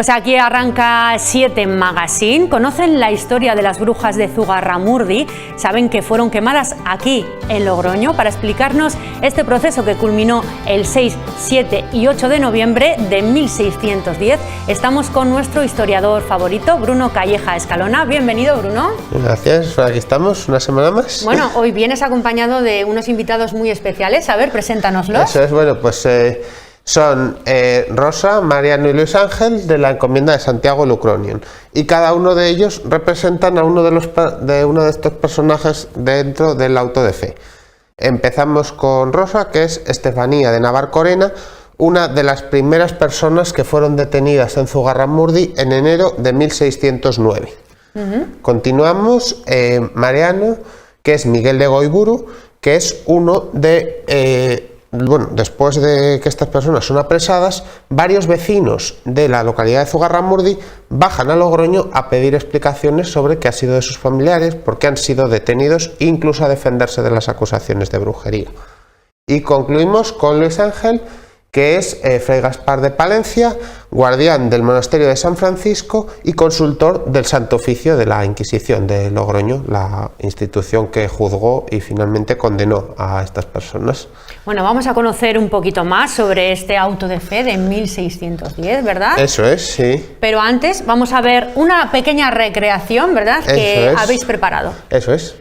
Pues aquí arranca 7 Magazine. ¿Conocen la historia de las brujas de Zugarramurdi? ¿Saben que fueron quemadas aquí, en Logroño? Para explicarnos este proceso que culminó el 6, 7 y 8 de noviembre de 1610, estamos con nuestro historiador favorito, Bruno Calleja Escalona. Bienvenido, Bruno. Gracias, aquí estamos, una semana más. Bueno, hoy vienes acompañado de unos invitados muy especiales. A ver, preséntanoslos. Eso es, bueno, pues son Rosa, Mariano y Luis Ángel de la encomienda de Santiago Lucronion, y cada uno de ellos representan a uno de estos personajes dentro del auto de fe. Empezamos con Rosa, que es Estefanía de Navarcorena, una de las primeras personas que fueron detenidas en Zugarramurdi en enero de 1609. Continuamos, Mariano, que es Miguel de Goiburu, que es uno de... Bueno, después de que estas personas son apresadas, varios vecinos de la localidad de Zugarramurdi bajan a Logroño a pedir explicaciones sobre qué ha sido de sus familiares, por qué han sido detenidos, incluso a defenderse de las acusaciones de brujería. Y concluimos con Luis Ángel, que es Fray Gaspar de Palencia, guardián del monasterio de San Francisco y consultor del Santo Oficio de la Inquisición de Logroño, la institución que juzgó y finalmente condenó a estas personas. Bueno, vamos a conocer un poquito más sobre este auto de fe de 1610, ¿verdad? Eso es, sí. Pero antes vamos a ver una pequeña recreación, ¿verdad? Que habéis preparado. Eso es.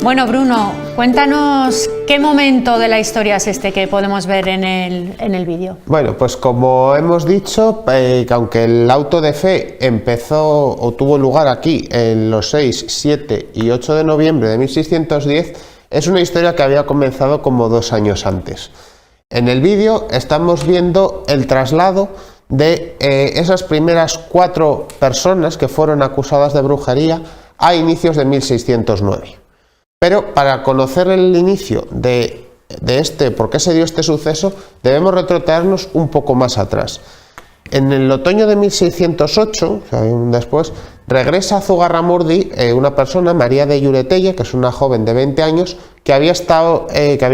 Bueno, Bruno, cuéntanos qué momento de la historia es este que podemos ver en el vídeo. Bueno, pues como hemos dicho, que aunque el auto de fe empezó o tuvo lugar aquí en los 6, 7 y 8 de noviembre de 1610, es una historia que había comenzado como 2 años antes. En el vídeo estamos viendo el traslado de esas primeras 4 personas que fueron acusadas de brujería a inicios de 1609. Pero para conocer el inicio de por qué se dio este suceso, debemos retrotraernos un poco más atrás. En el otoño de 1608, o sea, después, regresa a Zugarramurdi una persona, María de Yuretella, que es una joven de 20 años, que había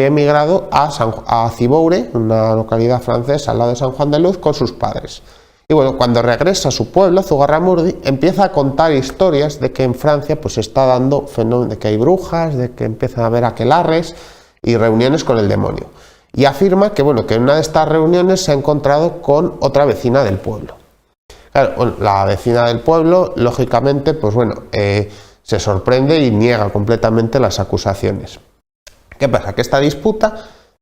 emigrado a Ciboure, una localidad francesa al lado de San Juan de Luz, con sus padres. Y bueno, cuando regresa a su pueblo, Zugarramurdi, empieza a contar historias de que en Francia pues está dando fenómenos, de que hay brujas, de que empiezan a haber aquelarres y reuniones con el demonio. Y afirma que, bueno, que en una de estas reuniones se ha encontrado con otra vecina del pueblo. Claro, bueno, la vecina del pueblo, lógicamente, pues bueno, se sorprende y niega completamente las acusaciones. ¿Qué pasa? Que esta disputa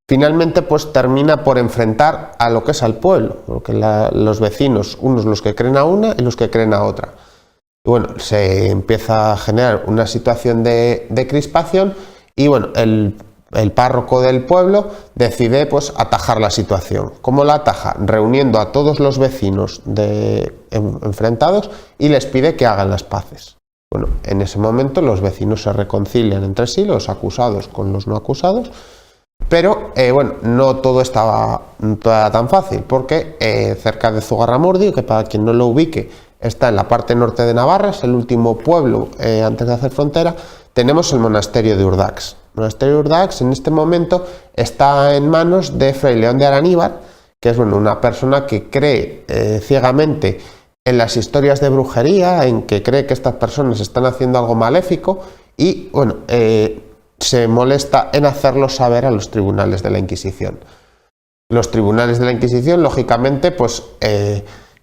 finalmente pues termina por enfrentar a lo que es al pueblo, porque los vecinos, unos los que creen a una y los que creen a otra. Y bueno, se empieza a generar una situación de crispación y bueno, el párroco del pueblo decide pues atajar la situación. ¿Cómo la ataja? Reuniendo a todos los vecinos enfrentados y les pide que hagan las paces. Bueno, en ese momento los vecinos se reconcilian entre sí, los acusados con los no acusados. Pero bueno, no todo era tan fácil, porque cerca de Zugarramurdi, que para quien no lo ubique está en la parte norte de Navarra, es el último pueblo antes de hacer frontera, tenemos el monasterio de Urdax. El monasterio de Urdax en este momento está en manos de Fray León de Araníbar, que es bueno, una persona que cree ciegamente en las historias de brujería, en que cree que estas personas están haciendo algo maléfico y bueno, se molesta en hacerlo saber a los tribunales de la Inquisición. Los tribunales de la Inquisición, lógicamente, pues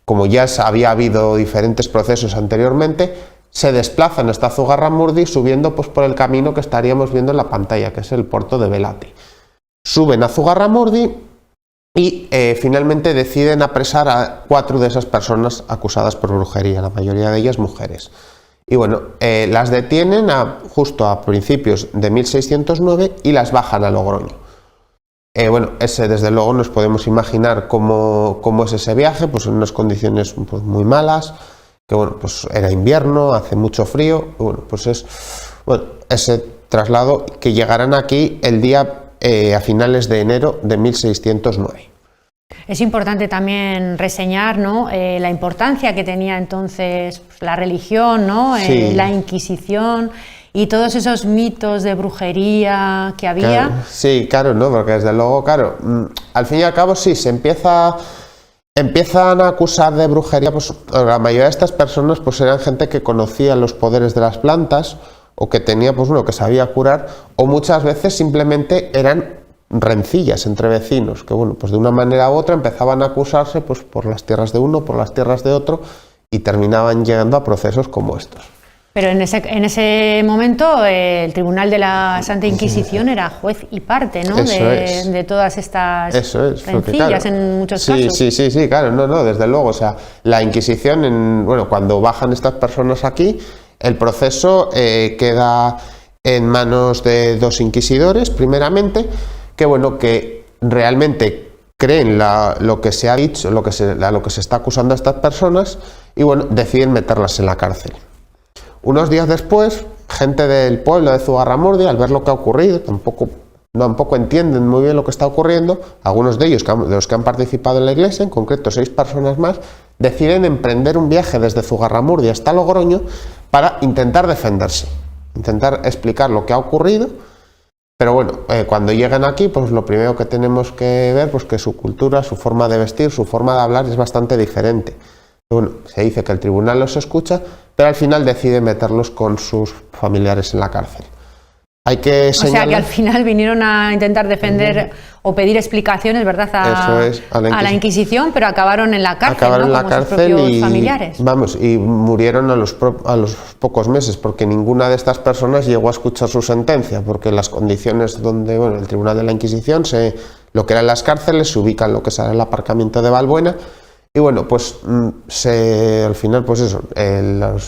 como ya había habido diferentes procesos anteriormente, se desplazan hasta Zugarramurdi subiendo pues por el camino que estaríamos viendo en la pantalla, que es el puerto de Velati. Suben a Zugarramurdi y finalmente deciden apresar a 4 de esas personas acusadas por brujería, la mayoría de ellas mujeres. Y bueno, las detienen justo a principios de 1609 y las bajan a Logroño. Bueno, desde luego nos podemos imaginar cómo es ese viaje, pues en unas condiciones pues, muy malas, que bueno, pues era invierno, hace mucho frío, bueno, pues ese traslado que llegarán aquí el día a finales de enero de 1609. Es importante también reseñar, ¿no?, la importancia que tenía entonces pues, la religión, ¿no?, sí. La Inquisición y todos esos mitos de brujería que había. Claro, sí, claro, ¿no? Porque desde luego, claro, al fin y al cabo sí, empiezan a acusar de brujería, pues la mayoría de estas personas pues eran gente que conocía los poderes de las plantas o que tenía, pues que sabía curar, o muchas veces simplemente eran rencillas entre vecinos, que bueno, pues de una manera u otra empezaban a acusarse pues por las tierras de uno, por las tierras de otro, y terminaban llegando a procesos como estos. Pero en ese momento el Tribunal de la Santa Inquisición era juez y parte, ¿no?, de todas estas rencillas, claro, en muchos casos. Sí, claro, no, desde luego, o sea, la Inquisición, cuando bajan estas personas aquí, el proceso queda en manos de 2 inquisidores, primeramente, que realmente creen lo que se ha dicho, lo que se está acusando a estas personas, y bueno, deciden meterlas en la cárcel. Unos días después, gente del pueblo de Zugarramurdi, al ver lo que ha ocurrido, tampoco entienden muy bien lo que está ocurriendo, algunos de ellos, de los que han participado en la iglesia, en concreto 6 personas más, deciden emprender un viaje desde Zugarramurdi hasta Logroño para intentar defenderse, intentar explicar lo que ha ocurrido. Pero bueno, cuando llegan aquí, pues lo primero que tenemos que ver, pues que su cultura, su forma de vestir, su forma de hablar es bastante diferente. Bueno, se dice que el tribunal los escucha, pero al final decide meterlos con sus familiares en la cárcel. Hay que señalar... O sea que al final vinieron a intentar defender o pedir explicaciones, ¿verdad?, a la Inquisición, pero acabaron en la cárcel, acabaron ¿no?, en la como cárcel sus propios familiares. Y murieron a los pocos meses, porque ninguna de estas personas llegó a escuchar su sentencia, porque las condiciones donde el Tribunal de la Inquisición, lo que eran las cárceles, se ubican lo que es el aparcamiento de Valbuena. Y bueno, pues al final, pues eso,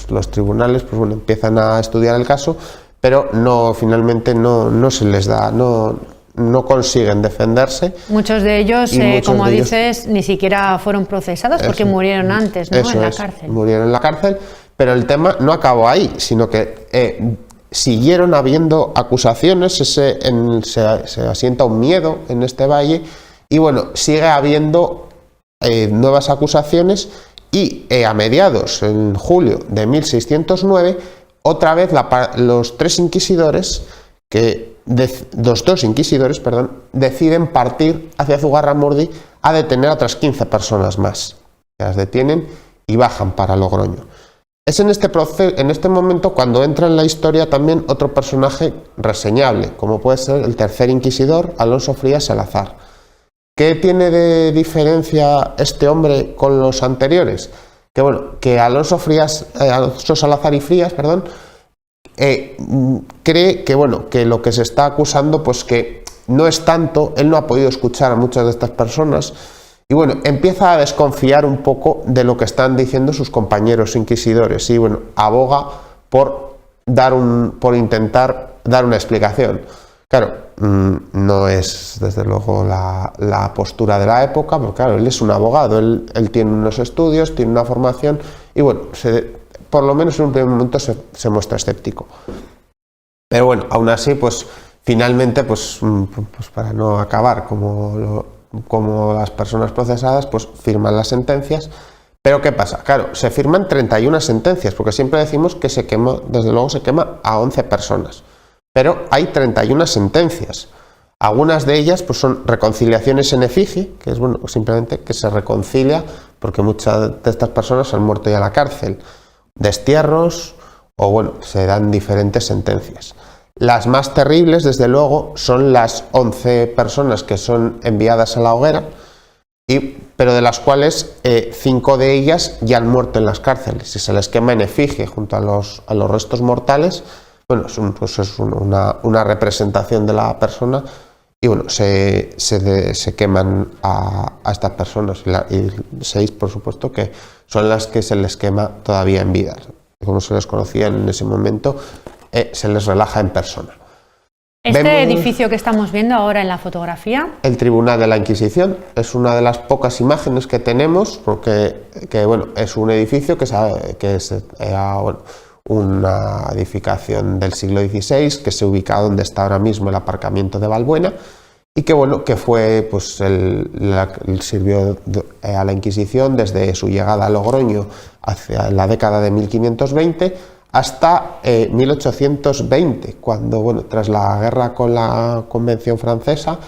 los tribunales pues empiezan a estudiar el caso, pero finalmente no se les da, no consiguen defenderse. Muchos de ellos, como dices, ni siquiera fueron procesados porque murieron antes, ¿no?, en la cárcel. Murieron en la cárcel, pero el tema no acabó ahí, sino que siguieron habiendo acusaciones, se asienta un miedo en este valle, y bueno, sigue habiendo nuevas acusaciones, y a mediados, en julio de 1609, otra vez los 2 inquisidores, deciden partir hacia Zugarramurdi a detener a otras 15 personas más. Las detienen y bajan para Logroño. Es en este momento cuando entra en la historia también otro personaje reseñable, como puede ser el 3er inquisidor, Alonso Frías Salazar. ¿Qué tiene de diferencia este hombre con los anteriores? Que Alonso Salazar y Frías, cree que lo que se está acusando, pues que no es tanto, él no ha podido escuchar a muchas de estas personas, y bueno, empieza a desconfiar un poco de lo que están diciendo sus compañeros inquisidores, y bueno, aboga por intentar dar una explicación. Claro, no es desde luego la postura de la época, porque claro, él es un abogado, él tiene unos estudios, tiene una formación, y bueno, por lo menos en un primer momento se muestra escéptico. Pero bueno, aún así, pues finalmente, pues para no acabar como las personas procesadas, pues firman las sentencias. Pero ¿qué pasa? Claro, se firman 31 sentencias, porque siempre decimos que desde luego se quema a 11 personas. Pero hay 31 sentencias. Algunas de ellas pues son reconciliaciones en efigie, que es simplemente que se reconcilia porque muchas de estas personas han muerto ya en la cárcel. Destierros o se dan diferentes sentencias. Las más terribles, desde luego, son las 11 personas que son enviadas a la hoguera, pero de las cuales 5 de ellas ya han muerto en las cárceles y se les quema en efigie junto a los restos mortales. Es una representación de la persona y bueno, se queman a estas personas, y 6, por supuesto, que son las que se les quema todavía en vida. Como se les conocía en ese momento, se les relaja en persona. Este edificio que estamos viendo ahora en la fotografía. El Tribunal de la Inquisición es una de las pocas imágenes que tenemos, porque bueno, es un edificio que es bueno, una edificación del siglo XVI que se ubica donde está ahora mismo el aparcamiento de Valbuena y que bueno, que fue pues sirvió a la Inquisición desde su llegada a Logroño hacia la década de 1520 hasta 1820, cuando, bueno, tras la guerra con la Convención Francesa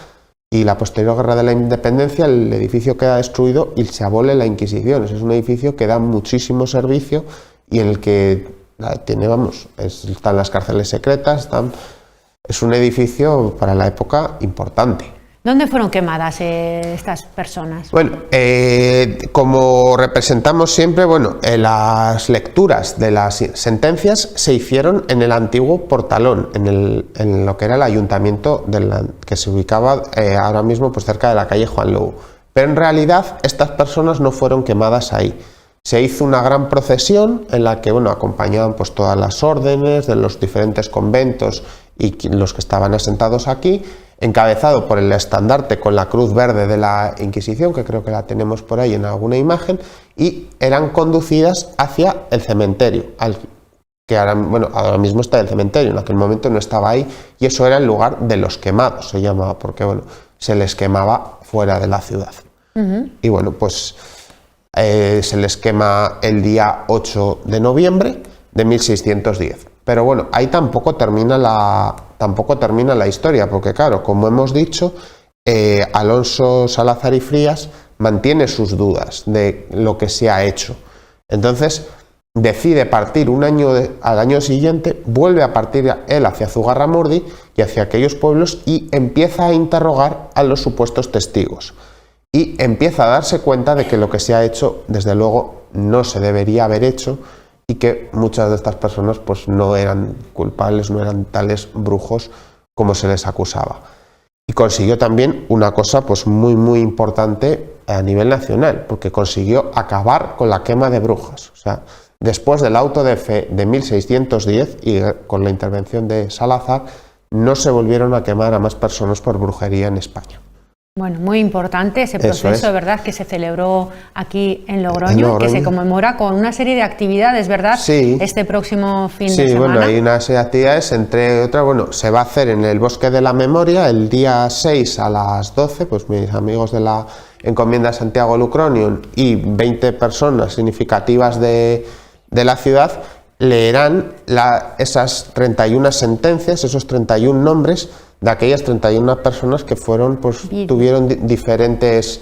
y la posterior guerra de la Independencia, el edificio queda destruido y se abole la Inquisición. Es un edificio que da muchísimo servicio y en el que están las cárceles secretas, es un edificio para la época importante. ¿Dónde fueron quemadas estas personas? Bueno, como representamos siempre, bueno, las lecturas de las sentencias se hicieron en el antiguo Portalón, en lo que era el ayuntamiento que se ubicaba ahora mismo pues cerca de la calle Juan Lou. Pero en realidad estas personas no fueron quemadas ahí. Se hizo una gran procesión en la que, bueno, acompañaban pues todas las órdenes de los diferentes conventos y los que estaban asentados aquí, encabezado por el estandarte con la cruz verde de la Inquisición, que creo que la tenemos por ahí en alguna imagen, y eran conducidas hacia el cementerio, que ahora mismo está el cementerio, en aquel momento no estaba ahí, y eso era el lugar de los quemados, se llamaba, porque bueno, se les quemaba fuera de la ciudad. Y bueno, pues se les quema el día 8 de noviembre de 1610. Pero bueno, ahí tampoco termina la historia, porque claro, como hemos dicho, Alonso Salazar y Frías mantiene sus dudas de lo que se ha hecho. Entonces decide partir al año siguiente, vuelve a partir él hacia Zugarramurdi y hacia aquellos pueblos y empieza a interrogar a los supuestos testigos. Y empieza a darse cuenta de que lo que se ha hecho, desde luego, no se debería haber hecho, y que muchas de estas personas pues no eran culpables, no eran tales brujos como se les acusaba. Y consiguió también una cosa pues muy importante a nivel nacional, porque consiguió acabar con la quema de brujas. O sea, después del auto de fe de 1610 y con la intervención de Salazar, no se volvieron a quemar a más personas por brujería en España. Bueno, muy importante ese proceso, ¿verdad?, que se celebró aquí en Logroño, que se conmemora con una serie de actividades, ¿verdad?, sí, este próximo fin de semana. Sí, bueno, hay una serie de actividades, entre otras, bueno, se va a hacer en el Bosque de la Memoria el día 6 a las 12, pues mis amigos de la Encomienda Santiago Lucronium y 20 personas significativas de la ciudad leerán esas 31 sentencias, esos 31 nombres de aquellas 31 personas que tuvieron diferentes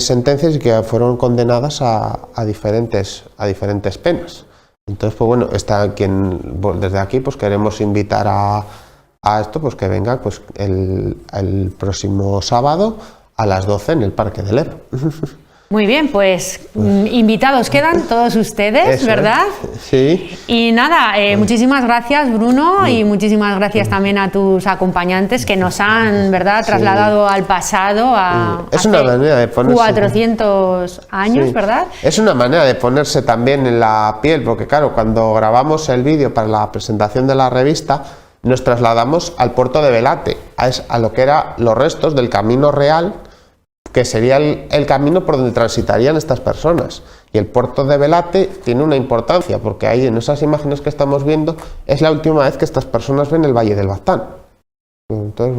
sentencias y que fueron condenadas a diferentes penas. Entonces, pues bueno, desde aquí pues queremos invitar a esto, pues que vengan pues el próximo sábado a las 12 en el Parque del Ebro. Muy bien, pues invitados quedan todos ustedes, eso, ¿verdad? Sí. Y nada, muchísimas gracias, Bruno, y muchísimas gracias también a tus acompañantes que nos han, ¿verdad?, trasladado al pasado, es una manera de ponerse 400 años, ¿verdad? Es una manera de ponerse también en la piel, porque claro, cuando grabamos el vídeo para la presentación de la revista, nos trasladamos al puerto de Velate, a lo que eran los restos del Camino Real, que sería el camino por donde transitarían estas personas. Y el puerto de Velate tiene una importancia, porque ahí en esas imágenes que estamos viendo es la última vez que estas personas ven el Valle del Baztán. Entonces,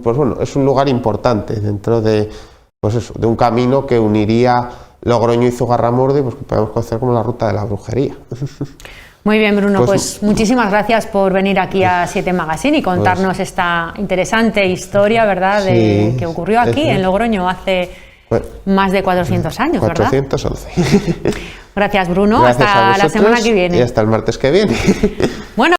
pues bueno, es un lugar importante dentro de un camino que uniría Logroño y Zugarramurdi, pues que podemos conocer como la ruta de la brujería. Muy bien, Bruno, pues muchísimas gracias por venir aquí a 7 Magazine y contarnos esta interesante historia, ¿verdad?, que ocurrió aquí en Logroño hace más de 400 años, ¿verdad? 411. Gracias, Bruno. Gracias hasta la semana que viene. Y hasta el martes que viene. Bueno.